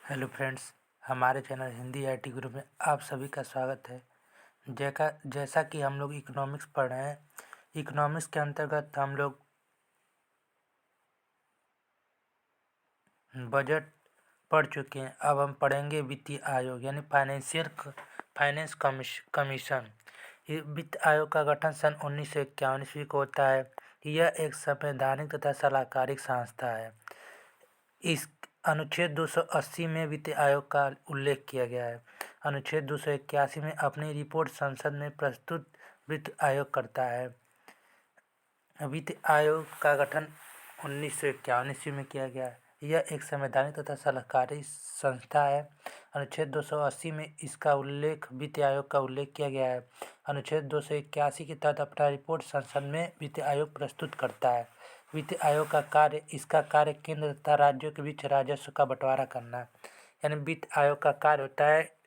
Hello friends, हमारे channel Hindi IT group में आप सभी का स्वागत है। जैसा कि हम लोग इकोनॉमिक्स पढ़ रहे हैं, इकोनॉमिक्स के अंतर्गत हम लोग बजट पढ़ चुके हैं। अब हम पढ़ेंगे वित्तीय आयोग यानी फाइनेंस कमीशन। ये वित्त आयोग का गठन सन 1951 ईस्वी को होता है। यह एक संवैधानिक तथा सलाहकारी संस्था है। इस अनुच्छेद 280 में वित्त आयोग का उल्लेख किया गया है। अनुच्छेद 281 में अपनी रिपोर्ट संसद में प्रस्तुत वित्त आयोग करता है। वित्त आयोग का गठन 1951 ईस्वी में किया गया है। यह एक संवैधानिक तथा सलाहकारी संस्था है। अनुच्छेद 280 में इसका उल्लेख वित्त आयोग का उल्लेख किया गया है। अनुच्छेद 281 के तहत अपना रिपोर्ट संसद में वित्त आयोग प्रस्तुत करता है। वित्त आयोग का इसका कार्य केंद्र तथा राज्यों के बीच राजस्व का बंटवारा करना है। यानी वित्त आयोग का कार्य होता है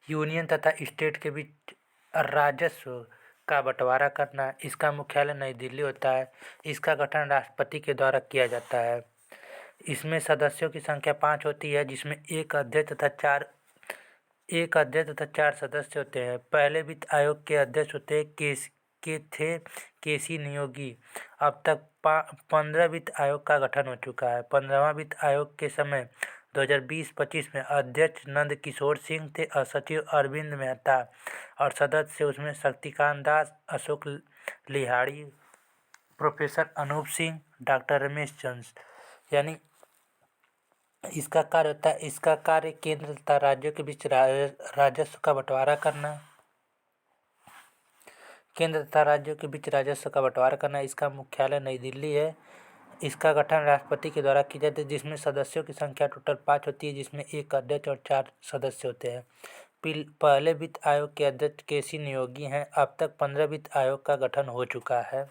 यूनियन तथा स्टेट के बीच राजस्व का बंटवारा करना। इसका मुख्यालय नई दिल्ली होता है। इसका गठन राष्ट्रपति के द्वारा किया जाता है। इसमें सदस्यों की संख्या 5 होती है, जिसमें एक अध्यक्ष तथा चार सदस्य होते हैं। पहले वित्त आयोग के अध्यक्ष थे केसी नियोगी। अब तक 15 वित्त आयोग का गठन हो चुका है। 15वां वित्त आयोग के समय 2020-25 में अध्यक्ष नंद किशोर सिंह थे और सचिव अरविंद मेहता और सदस्य उसमें शक्तिकांत दास, अशोक लिहाड़ी, प्रोफेसर अनूप सिंह, डॉक्टर रमेश चंद्र। यानी इसका कार्य केंद्र तथा राज्यों के बीच राजस्व का बंटवारा करना। इसका मुख्यालय नई दिल्ली है। इसका गठन राष्ट्रपति के द्वारा किया जाता है, जिसमें सदस्यों की संख्या टोटल 5 होती है, जिसमें एक अध्यक्ष और 4 सदस्य होते हैं। पहले वित्त आयोग के अध्यक्ष केसी नियोगी हैं। अब तक 15 वित्त आयोग का गठन हो चुका है।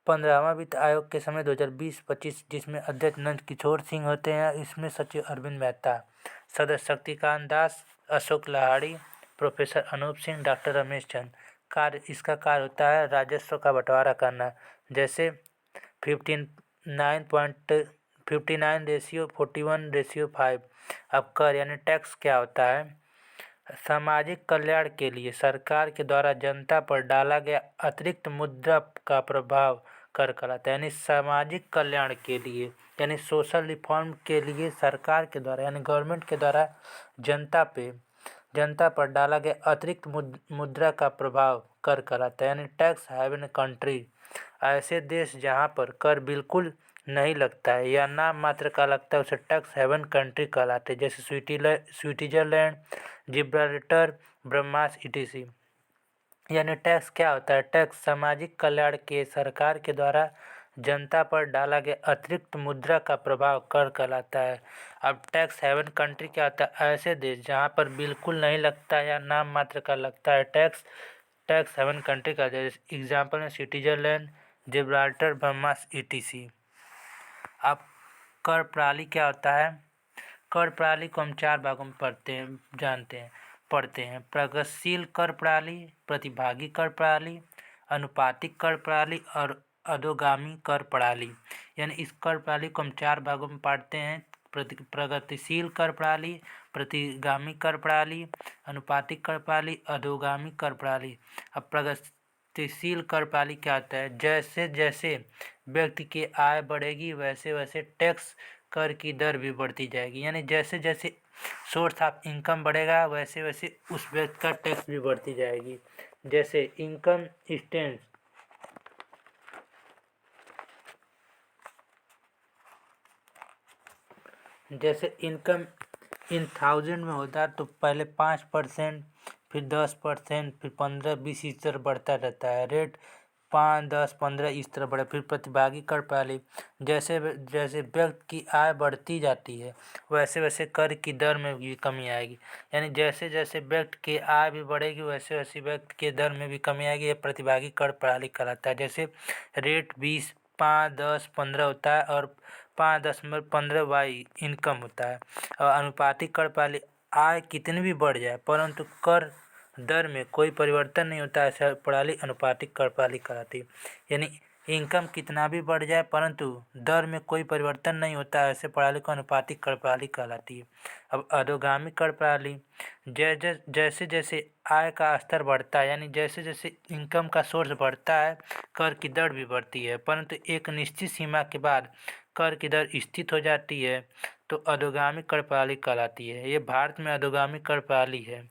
15वां वित्त आयोग के समय 2020-25, जिसमें अध्यक्ष नंद किशोर सिंह होते हैं। इसमें सचिव अरविंद मेहता, सदस्य शक्तिकांत दास, अशोक लाहिड़ी, प्रोफेसर अनूप सिंह, डॉक्टर रमेश चंद। इसका कार्य होता है राजस्व का बंटवारा करना। जैसे 59:41:5। अब कर यानी टैक्स क्या होता है? सामाजिक कल्याण के लिए सरकार के द्वारा जनता पर डाला गया अतिरिक्त मुद्रा का प्रभाव कर कहलाता है। यानी सामाजिक कल्याण के लिए यानी सोशल रिफॉर्म के लिए सरकार के द्वारा यानी गवर्नमेंट के द्वारा जनता पर डाला गया अतिरिक्त मुद्रा का प्रभाव कर कहलाता है। यानी टैक्स हैवन कंट्री, ऐसे देश जहाँ पर कर बिल्कुल नहीं लगता है या नाम मात्र का लगता है, उसे टैक्स हेवन कंट्री कहलाते हैं। जैसे स्विट्जरलैंड, जिब्राल्टर, ब्रह्मास ईटीसी। यानी टैक्स क्या होता है? टैक्स सामाजिक कल्याण के सरकार के द्वारा जनता पर डाला गया अतिरिक्त मुद्रा का प्रभाव कर कहलाता है। अब टैक्स हेवन कंट्री क्या होता है? ऐसे देश जहाँ पर बिल्कुल नहीं लगता या नाम मात्र का लगता है टैक्स हेवन कंट्री का। जैसे एग्जाम्पल में स्विट्जरलैंड, जिब्राल्टर, बहामास ईटीसी। अब कर प्रणाली क्या होता है? कर प्रणाली को हम 4 भागों में पढ़ते हैं। प्रगतिशील कर प्रणाली, प्रतिभागी कर प्रणाली, अनुपातिक कर प्रणाली और अधोगामी कर प्रणाली। यानी इस कर प्रणाली को हम 4 भागों में बांटते हैं। प्रगतिशील कर प्रणाली, प्रतिगामी कर प्रणाली, अनुपातिक कर प्रणाली, अधोगामी कर प्रणाली। अब प्रगतिशील कर प्रणाली क्या होता है? जैसे जैसे व्यक्ति की आय बढ़ेगी वैसे वैसे टैक्स कर की दर भी बढ़ती जाएगी। यानी जैसे जैसे सोर्स ऑफ इनकम बढ़ेगा वैसे वैसे उस व्यक्ति का टैक्स भी बढ़ती जाएगी। जैसे इनकम स्टैंड्स जैसे इनकम इन 1000 में होता है तो पहले 5%, फिर 10%, फिर 15-20 इस तरह बढ़ता रहता है। रेट 5, 10, 15 इस तरह बढ़े। फिर प्रतिभागी कर प्रणाली, जैसे जैसे व्यक्ति की आय बढ़ती जाती है वैसे वैसे कर की दर में भी कमी आएगी। यानी जैसे जैसे व्यक्ति की आय भी बढ़ेगी वैसे वैसे व्यक्ति के दर में भी कमी आएगी। ये प्रतिभागी कर प्रणाली कहलाता है। जैसे रेट 20, 5, 10, 15 होता है और 5.15 वाई इनकम होता है। और अनुपातिक कर प्रणाली, आय कितनी भी बढ़ जाए परंतु कर दर में कोई परिवर्तन नहीं होता, ऐसा प्रणाली अनुपातिक कर प्रणाली कहलाती है। यानी इनकम कितना भी बढ़ जाए परंतु दर में कोई परिवर्तन नहीं होता, ऐसे प्रणाली को अनुपातिक कर प्रणाली कहलाती है। अब अधोगामी कर प्रणाली, जैसे जैसे आय का स्तर बढ़ता है, यानी जैसे जैसे इनकम का सोर्स बढ़ता है कर की दर भी बढ़ती है, परंतु एक निश्चित सीमा के बाद कर की दर स्थिर हो जाती है, तो अधोगामी कर प्रणाली कहलाती है। ये भारत में अधोगामी कर प्रणाली है।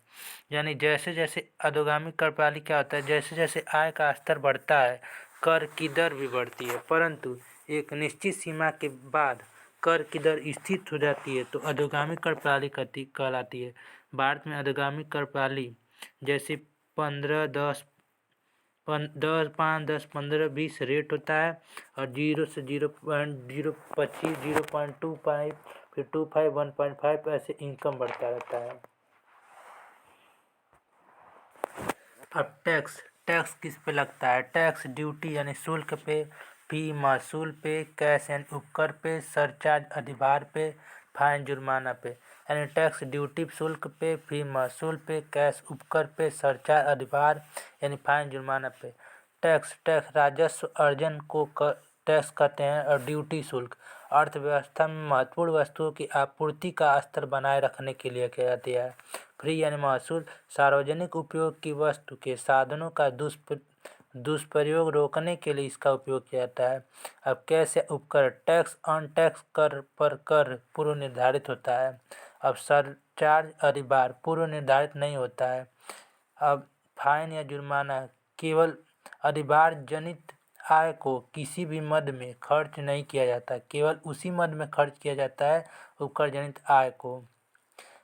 यानी जैसे जैसे अधोगामी कर प्रणाली क्या होता है, जैसे जैसे आय का स्तर बढ़ता है कर की दर भी बढ़ती है, परंतु एक निश्चित सीमा के बाद कर की दर स्थिर हो जाती है, तो अधोगामी कर प्रणाली कहलाती है। भारत में अधोगामी कर प्रणाली जैसे 15, 10, 5, 10, 15, 20 रेट होता है, और 0 से 0.025, 0.25, फिर 25, 1.5 ऐसे इनकम बढ़ता रहता है। अब टैक्स किस पे लगता है? टैक्स ड्यूटी यानी शुल्क पे, फी महसूल पे, कैश यानी उपकर पे, सरचार्ज अधिभार पे, फाइन जुर्माना पे। यानी टैक्स ड्यूटी शुल्क पे, फी महसूल पे, कैश उपकर पे, सरचार्ज अधिभार यानी फाइन जुर्माना पे। टैक्स राजस्व अर्जन को टैक्स कहते हैं, और ड्यूटी शुल्क अर्थव्यवस्था में महत्वपूर्ण वस्तुओं की आपूर्ति का स्तर बनाए रखने के लिए किया जाती है। फ्री यानी महसूल सार्वजनिक उपयोग की वस्तु के साधनों का दुष्प्रयोग रोकने के लिए इसका उपयोग किया जाता है। अब कैसे उपकर, टैक्स ऑन टैक्स कर पर कर पूर्व निर्धारित होता है। अब सरचार्ज अधिभार पूर्व निर्धारित नहीं होता है। अब फाइन या जुर्माना केवल अधिभार जनित आय को किसी भी मद में खर्च नहीं किया जाता, केवल उसी मद में खर्च किया जाता है उपकर जनित आय को।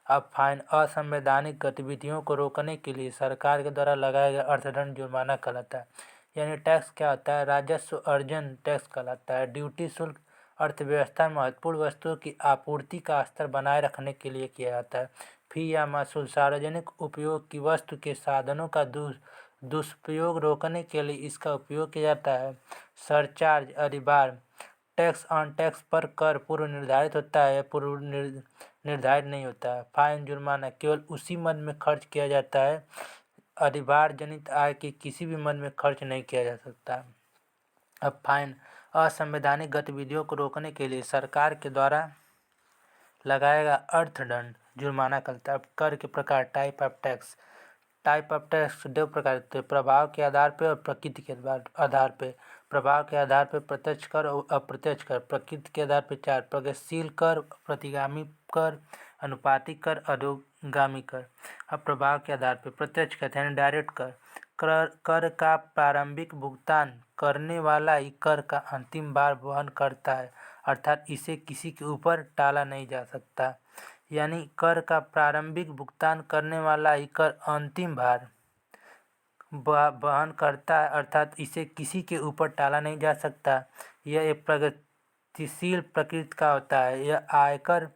अब फाइन असंवैधानिक गतिविधियों को रोकने के लिए सरकार के द्वारा लगाया गया अर्थदंड जुर्माना कहलाता है। यानी टैक्स क्या होता है? राजस्व अर्जन टैक्स कहलाता है। ड्यूटी शुल्क अर्थव्यवस्था में महत्वपूर्ण वस्तुओं की आपूर्ति का स्तर बनाए रखने के लिए किया जाता है। फी या महसूल सार्वजनिक उपयोग की वस्तु के साधनों का दुष्प्रयोग रोकने के लिए इसका उपयोग किया जाता है। सरचार्ज अधिभार टैक्स ऑन टैक्स पर कर पूर्व निर्धारित होता है, पूर्व निर्धारित नहीं होता है। फाइन जुर्माना केवल उसी मद में खर्च किया जाता है, अधिभार जनित आय के किसी भी मद में खर्च नहीं किया जा सकता। अब फाइन असंवैधानिक गतिविधियों को रोकने के लिए सरकार के द्वारा लगाएगा अर्थदंड जुर्माना कहलाता है। अब कर के प्रकार, टाइप ऑफ टैक्स दो प्रकार के, प्रभाव के आधार पर और प्रकृति के आधार पर। प्रभाव के आधार पर प्रत्यक्ष कर और अप्रत्यक्ष कर। प्रकृति के आधार पर 4, प्रगतिशील कर, प्रतिगामी कर, अनुपातिक कर, अधोगामी कर। अब प्रभाव के आधार पर प्रत्यक्ष कहते हैं डायरेक्ट कर का प्रारंभिक भुगतान करने वाला ही कर का अंतिम बार वहन करता है, अर्थात इसे किसी के ऊपर टाला नहीं जा सकता। यानी कर का प्रारंभिक भुगतान करने वाला ही कर अंतिम बार वहन करता है, अर्थात इसे किसी के ऊपर टाला नहीं जा सकता। यह एक प्रगतिशील प्रकृति का होता है। यह आयकर,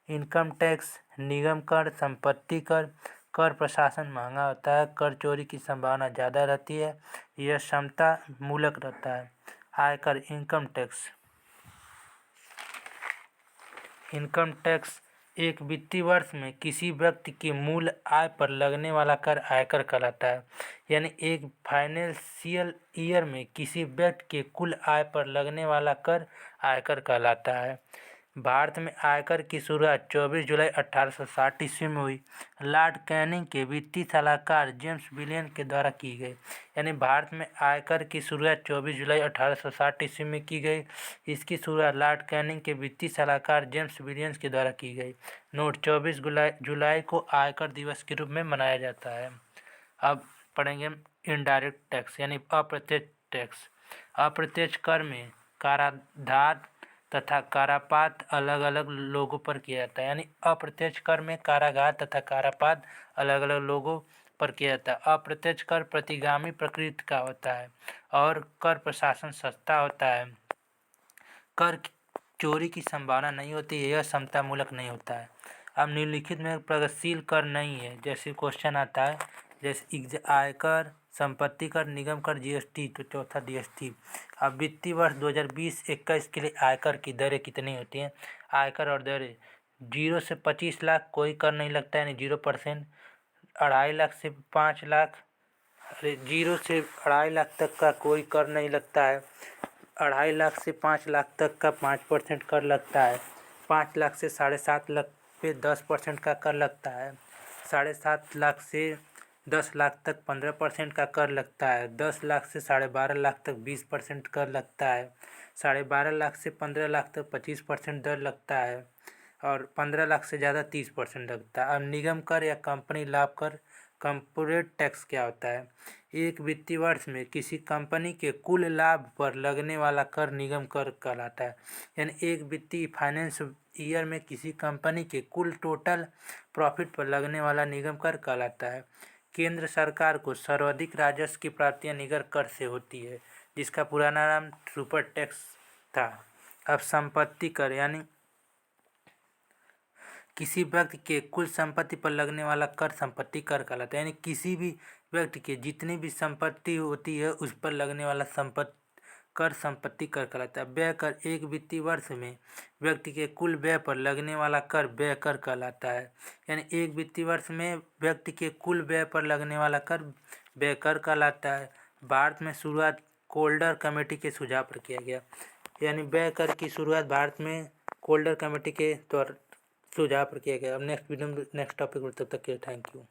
इनकम टैक्स, निगम कर, संपत्ति कर प्रशासन महंगा होता है, कर चोरी की संभावना ज़्यादा रहती है, यह क्षमता मूलक रहता है। आयकर, इनकम टैक्स एक वित्तीय वर्ष में किसी व्यक्ति की मूल आय पर लगने वाला कर आयकर कहलाता है। यानी एक फाइनेंशियल ईयर में किसी व्यक्ति के कुल आय पर लगने वाला कर आयकर कहलाता है। भारत में आयकर की शुरुआत 24 जुलाई 1860 ईस्वी में हुई। लॉर्ड कैनिंग के वित्तीय सलाहकार जेम्स विलियम के द्वारा की गई। यानी भारत में आयकर की शुरुआत 24 जुलाई 1860 ईस्वी में की गई। इसकी शुरुआत लॉर्ड कैनिंग के वित्तीय सलाहकार जेम्स विलियम्स के द्वारा की गई। नोट, 24 जुलाई को आयकर दिवस के रूप में मनाया जाता है। अब पढ़ेंगे इनडायरेक्ट टैक्स यानी अप्रत्यक्ष टैक्स। अप्रत्यक्ष कर में कराधान तथा करापात अलग अलग लोगों पर किया जाता है। यानी अप्रत्यक्ष कर में कारागार तथा करापात अलग अलग लोगों पर किया जाता है। अप्रत्यक्ष कर प्रतिगामी प्रकृति का होता है और कर प्रशासन सस्ता होता है। कर चोरी की संभावना नहीं होती है, यह समता मूलक नहीं होता है। अब निम्नलिखित में प्रगतिशील कर नहीं है, जैसे क्वेश्चन आता है, जैसे आयकर, संपत्ति कर, निगम कर, जीएसटी, तो चौथा जीएसटी। अब वित्तीय वर्ष 2020-21 के लिए आयकर की दरें कितनी होती हैं? आयकर और दरें 0 से 25 लाख कोई कर नहीं लगता है, यानी 0%। 2.5 लाख से 5 लाख अरे 0 से 2.5 लाख तक का कोई कर नहीं लगता है। 2.5 लाख से 5 लाख तक का 5% कर लगता है। 5 लाख से 7.5 लाख पे 10% का कर लगता है। 7.5 लाख से 10 लाख तक 15% का कर लगता है। 10 लाख से 12.5 लाख तक 20% कर लगता है। 12.5 लाख से 15 लाख तक 25% दर लगता है और 15 लाख से ज़्यादा 30% लगता है। अब निगम कर या कंपनी लाभ कर, कॉर्पोरेट टैक्स क्या होता है? एक वित्तीय वर्ष में किसी कंपनी के कुल लाभ पर लगने वाला कर निगम कर कहलाता है। यानी एक वित्तीय फाइनेंस ईयर में किसी कंपनी के कुल टोटल प्रॉफिट पर लगने वाला निगम कर कहलाता है। केंद्र सरकार को सर्वाधिक राजस्व की प्राप्तियां निगम कर से होती है, जिसका पुराना नाम सुपर टैक्स था। अब संपत्ति कर यानी किसी व्यक्ति के कुल संपत्ति पर लगने वाला कर संपत्ति कर कहलाता है। यानी किसी भी व्यक्ति के जितनी भी संपत्ति होती है उस पर लगने वाला संपत्ति कर कहलाता है। व्यय कर एक वित्तीय वर्ष में व्यक्ति के कुल व्यय पर लगने वाला कर व्यय कर कहलाता है। यानी एक वित्तीय वर्ष में व्यक्ति के कुल व्यय पर लगने वाला कर व्यय कर कहलाता है। भारत में शुरुआत कोल्डर कमेटी के सुझाव पर किया गया। यानी व्यय कर की शुरुआत भारत में कोल्डर कमेटी के द्वारा सुझाव पर किया गया। अब नेक्स्ट वीडियो में नेक्स्ट टॉपिक, तब तक के लिए थैंक यू।